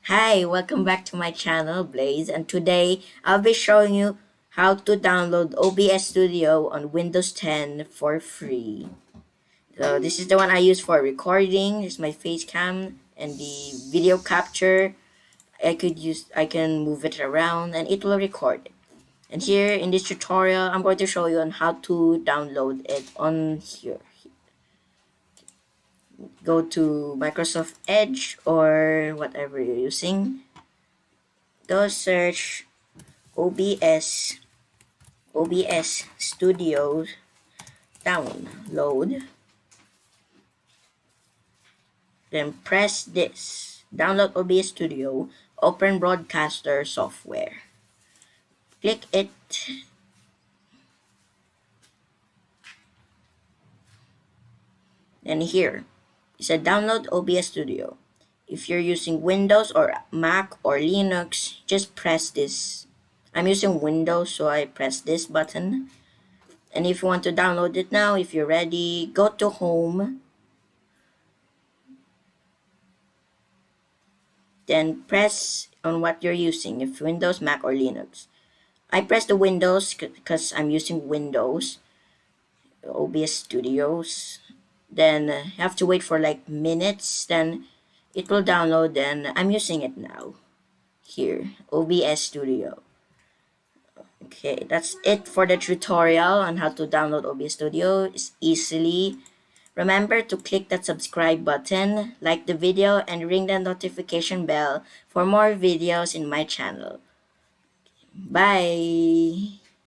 Hi, welcome back to my channel, Blaze, and today I'll be showing you how to download OBS Studio on Windows 10 for free. So this is the one I use for recording. This is my face cam and the video capture. I can move it around and it will record. And here in this tutorial, I'm going to show you on how to download it on here. Go to Microsoft Edge or whatever you're using. Go search OBS OBS Studios, download, then press this. Download OBS Studio, open broadcaster software. Click it. Then here, it said download OBS Studio. If you're using Windows or Mac or Linux, just press this. I'm using Windows, so I press this button. And if you want to download it now, if you're ready, go to Home. Then press on what you're using, if Windows, Mac, or Linux. I press the Windows because I'm using Windows, OBS Studios. Then you have to wait for like minutes, then it will download, and I'm using it now. Here, OBS Studio. Okay, that's it for the tutorial on how to download OBS Studio. It's easily. Remember to click that subscribe button, like the video, and ring the notification bell for more videos in my channel. Bye!